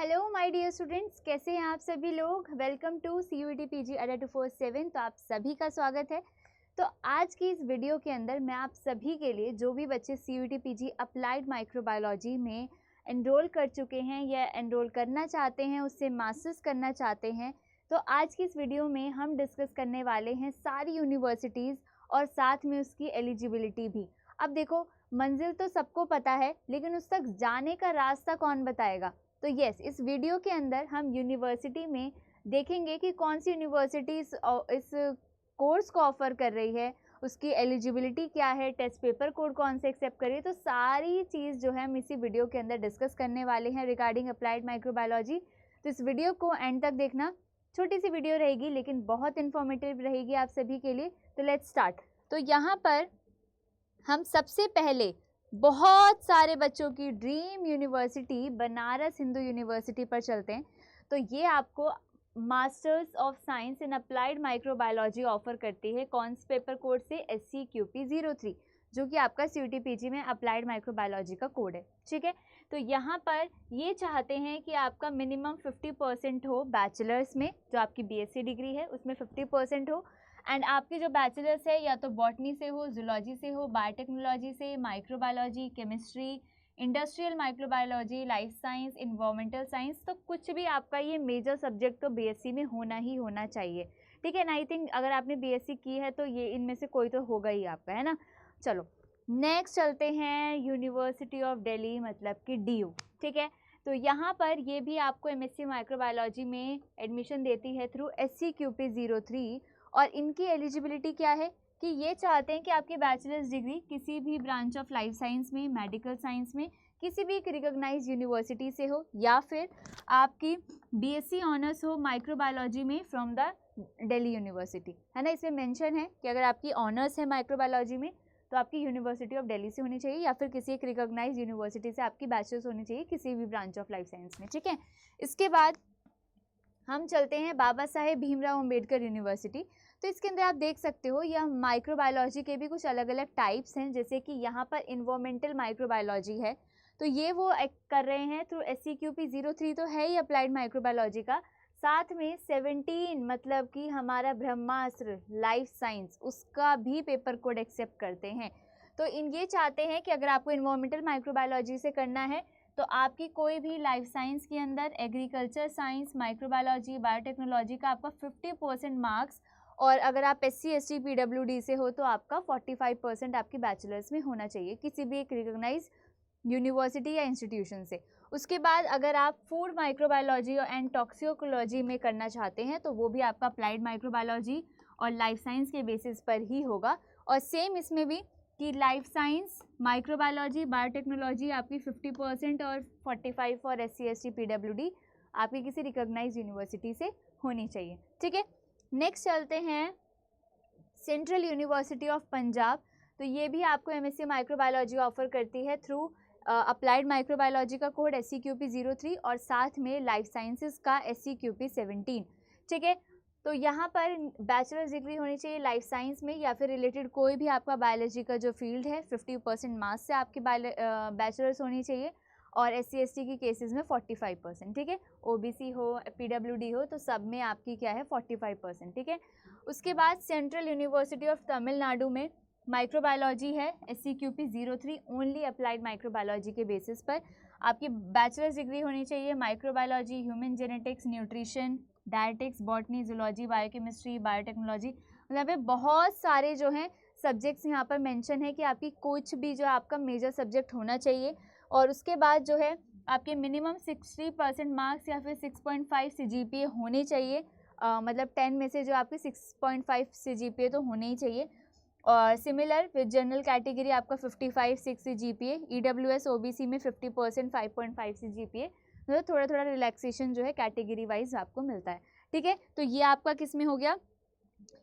Hello my dear students, कैसे हैं आप सभी लोग। वेलकम टू CUET PG अड्डा 247। तो आप सभी का स्वागत है। तो आज की इस वीडियो के अंदर मैं आप सभी के लिए, जो भी बच्चे CUET PG अप्लाइड माइक्रोबायोलॉजी में एनरोल कर चुके हैं या एनरोल करना चाहते हैं, उससे मास्टर्स करना चाहते हैं, तो आज की इस वीडियो में हम डिस्कस करने वाले हैं सारी यूनिवर्सिटीज़ और साथ में उसकी एलिजिबिलिटी भी। अब देखो, मंजिल तो सबको पता है, लेकिन उस तक जाने का रास्ता कौन बताएगा। तो यस, इस वीडियो के अंदर हम यूनिवर्सिटी में देखेंगे कि कौन सी यूनिवर्सिटी इस कोर्स को ऑफ़र कर रही है, उसकी एलिजिबिलिटी क्या है, टेस्ट पेपर कोड कौन से एक्सेप्ट करिए। तो सारी चीज़ जो है हम इसी वीडियो के अंदर डिस्कस करने वाले हैं रिगार्डिंग अप्लाइड माइक्रोबायोलॉजी। तो इस वीडियो को एंड तक देखना। छोटी सी वीडियो रहेगी लेकिन बहुत इन्फॉर्मेटिव रहेगी आप सभी के लिए। तो लेट्स स्टार्ट। तो यहाँ पर हम सबसे पहले बहुत सारे बच्चों की dream university Banaras Hindu university पर चलते हैं। तो ये आपको masters of science in applied microbiology offer करती है। कौन से पेपर कोड से? SCQP03, जो कि आपका CUET PG में अप्लाइड माइक्रोबायोलॉजी का कोड है। ठीक है, तो यहाँ पर ये चाहते हैं कि आपका मिनिमम 50% हो बैचलर्स में, जो आपकी BSc डिग्री है उसमें 50% हो। एंड आपकी जो बैचलर्स है या तो बॉटनी से हो, जूलॉजी से हो, बायोटेक्नोलॉजी से, microbiology, chemistry, industrial microbiology, life science, environmental science, तो कुछ भी आपका ये मेजर सब्जेक्ट तो BSc में होना ही होना चाहिए। ठीक है ना। आई थिंक अगर आपने BSc की है तो ये इनमें से कोई तो होगा ही आपका, है ना। चलो नेक्स्ट चलते हैं यूनिवर्सिटी ऑफ दिल्ली, मतलब कि DU। ठीक है, तो यहाँ पर ये भी आपको MSc माइक्रोबायोलॉजी में एडमिशन देती है थ्रू SCQP03। और इनकी एलिजिबिलिटी क्या है कि ये चाहते हैं कि आपकी बैचलर्स डिग्री किसी भी ब्रांच ऑफ लाइफ साइंस में, मेडिकल साइंस में, किसी भी एक रिकॉग्नाइज्ड यूनिवर्सिटी से हो, या फिर आपकी BSc ऑनर्स हो माइक्रोबायोलॉजी में फ्रॉम द दिल्ली यूनिवर्सिटी, है ना। इसमें मेंशन है कि अगर आपकी ऑनर्स है माइक्रोबायोलॉजी में तो आपकी यूनिवर्सिटी ऑफ दिल्ली से होनी चाहिए, या फिर किसी एक रिकॉग्नाइज्ड यूनिवर्सिटी से आपकी बैचलर्स होनी चाहिए किसी भी ब्रांच ऑफ लाइफ साइंस में। ठीक है, इसके बाद हम चलते हैं बाबा साहेब भीमराव अंबेडकर यूनिवर्सिटी। तो इसके अंदर आप देख सकते हो यह माइक्रोबायोलॉजी के भी कुछ अलग अलग टाइप्स हैं, जैसे कि यहाँ पर इन्वायरमेंटल माइक्रोबायोलॉजी है, तो ये वो कर रहे हैं थ्रू SCQP03, तो है ही अप्लाइड माइक्रोबायोलॉजी का। साथ में 17 मतलब कि हमारा ब्रह्मास्त्र लाइफ साइंस, उसका भी पेपर कोड एक्सेप्ट करते हैं। तो ये चाहते हैं कि अगर आपको इन्वायरमेंटल माइक्रोबायोलॉजी से करना है तो आपकी कोई भी लाइफ साइंस के अंदर एग्रीकल्चर साइंस, माइक्रोबायोलॉजी, बायोटेक्नोलॉजी का आपका 50% मार्क्स, और अगर आप SC ST PWD से हो तो आपका 45% आपकी बैचलर्स में होना चाहिए किसी भी एक रिकॉग्नाइज यूनिवर्सिटी या इंस्टीट्यूशन से। उसके बाद अगर आप फूड माइक्रोबायोलॉजी एंड टॉक्सिकोलॉजी में करना चाहते हैं तो वो भी आपका अप्लाइड माइक्रोबायोलॉजी और लाइफ साइंस के बेसिस पर ही होगा। और सेम इसमें भी कि लाइफ साइंस, माइक्रोबायोलॉजी, बायोटेक्नोलॉजी आपकी 50% और 45 फॉर SC ST PWD आपकी किसी रिकॉग्नाइज यूनिवर्सिटी से होनी चाहिए। ठीक है, नेक्स्ट चलते हैं सेंट्रल यूनिवर्सिटी ऑफ पंजाब। तो ये भी आपको MSc माइक्रोबायोलॉजी ऑफर करती है थ्रू अप्लाइड माइक्रोबायोलॉजी का कोड SCQP03 और साथ में लाइफ साइंसेज का SCQP17। ठीक है, तो यहाँ पर बैचलर्स डिग्री होनी चाहिए लाइफ साइंस में या फिर रिलेटेड कोई भी आपका बायोलॉजी का जो फील्ड है, 50% मार्क्स से आपकी बैचलर्स होनी चाहिए, और SC ST की केसेस में 45%। ठीक है, OBC हो, PWD हो, तो सब में आपकी क्या है 45%। ठीक है, उसके बाद सेंट्रल यूनिवर्सिटी ऑफ तमिलनाडु में माइक्रोबायोलॉजी है SCQP03, ओनली अप्लाइड माइक्रोबायोलॉजी के बेसिस पर आपकी बैचलर्स डिग्री होनी चाहिए। Microbiology, human genetics, nutrition, dietetics, botany, zoology, biochemistry, biotechnology, मतलब ये बहुत सारे जो हैं सब्जेक्ट्स यहाँ पर मेंशन है कि आपकी कुछ भी जो आपका मेजर सब्जेक्ट होना चाहिए। और उसके बाद जो है आपके मिनिमम 60% मार्क्स या फिर 6.5 CGPA होने चाहिए। मतलब 10 में से जो आपकी 6.5 CGPA तो होने ही चाहिए। और सिमिलर विद जनरल कैटेगरी आपका 55 6 CGPA, EWS OBC में 50% 5.5 CGPA, मतलब थोड़ा थोड़ा रिलैक्सेशन जो है कैटेगरी वाइज आपको मिलता है। ठीक है, तो ये आपका किस में हो गया?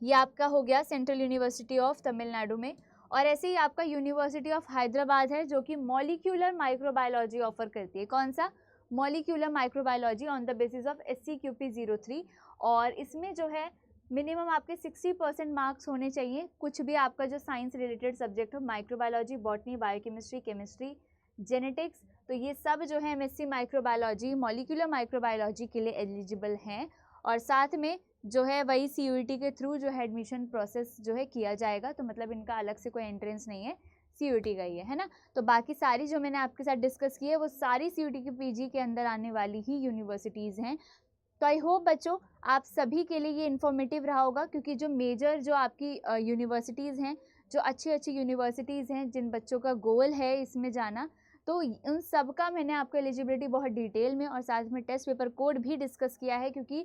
ये आपका हो गया सेंट्रल यूनिवर्सिटी ऑफ तमिलनाडु में। और ऐसे ही आपका यूनिवर्सिटी ऑफ हैदराबाद है जो कि मॉलिक्यूलर माइक्रोबायोलॉजी ऑफर करती है। कौन सा? Molecular microbiology on the basis of SCQP03। और इसमें जो है मिनिमम आपके 60% मार्क्स होने चाहिए, कुछ भी आपका जो साइंस रिलेटेड सब्जेक्ट हो, microbiology, botany, biochemistry, chemistry, genetics, तो ये सब जो है एमएससी माइक्रोबायोलॉजी, मॉलिक्यूलर माइक्रोबायोलॉजी के लिए एलिजिबल हैं। और साथ में जो है वही सीयूईटी के थ्रू जो है एडमिशन प्रोसेस जो है किया जाएगा, तो मतलब इनका अलग से कोई एंट्रेंस नहीं है, सीयूईटी का ही है ना। तो बाकी सारी जो मैंने आपके साथ डिस्कस की है वो सारी सीयूईटी के पीजी के अंदर आने वाली ही यूनिवर्सिटीज़ हैं। तो आई होप बच्चों आप सभी के लिए ये इन्फॉर्मेटिव रहा होगा, क्योंकि जो मेजर जो आपकी यूनिवर्सिटीज़ हैं, जो अच्छी अच्छी यूनिवर्सिटीज़ हैं जिन बच्चों का गोल है इसमें जाना, तो उन सब का मैंने आपको एलिजिबिलिटी बहुत डिटेल में और साथ में टेस्ट पेपर कोड भी डिस्कस किया है। क्योंकि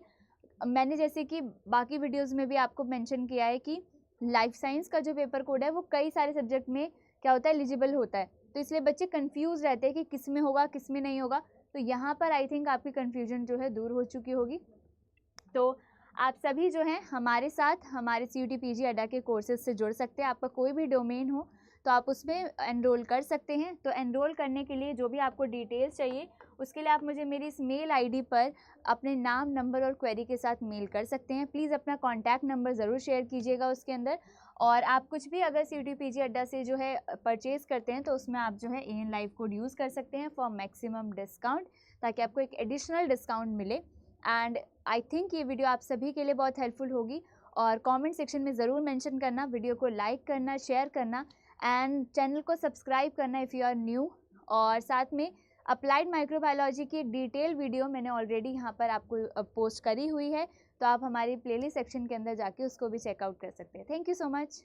मैंने जैसे कि बाकी वीडियोस में भी आपको मेंशन किया है कि लाइफ साइंस का जो पेपर कोड है वो कई सारे सब्जेक्ट में क्या होता है, एलिजिबल होता है, तो इसलिए बच्चे कंफ्यूज रहते हैं कि किस में होगा किस में नहीं होगा। तो यहाँ पर आई थिंक आपकी कन्फ्यूजन जो है दूर हो चुकी होगी। तो आप सभी जो हैं हमारे साथ हमारे सीयूटी पीजी अड्डा के कोर्सेज से जुड़ सकते हैं। आपका कोई भी डोमेन हो तो आप उसमें एनरोल कर सकते हैं। तो एनरोल करने के लिए जो भी आपको डिटेल्स चाहिए उसके लिए आप मुझे मेरी इस मेल आईडी पर अपने नाम, नंबर और क्वेरी के साथ मेल कर सकते हैं। प्लीज़ अपना कॉन्टैक्ट नंबर ज़रूर शेयर कीजिएगा उसके अंदर। और आप कुछ भी अगर सीयूटी पीजी अड्डा से जो है परचेज़ करते हैं तो उसमें आप जो है एन लाइव कोड यूज़ कर सकते हैं फॉर मैक्सिमम डिस्काउंट, ताकि आपको एक एडिशनल डिस्काउंट मिले। एंड आई थिंक ये वीडियो आप सभी के लिए बहुत हेल्पफुल होगी। और कमेंट सेक्शन में ज़रूर मेंशन करना, वीडियो को लाइक करना, शेयर करना एंड चैनल को सब्सक्राइब करना इफ़ यू आर न्यू। और साथ में अप्लाइड माइक्रोबायोलॉजी की डिटेल वीडियो मैंने ऑलरेडी यहाँ पर आपको पोस्ट करी हुई है, तो आप हमारी प्लेलिस्ट सेक्शन के अंदर जाके उसको भी चेकआउट कर सकते हैं। Thank you so much.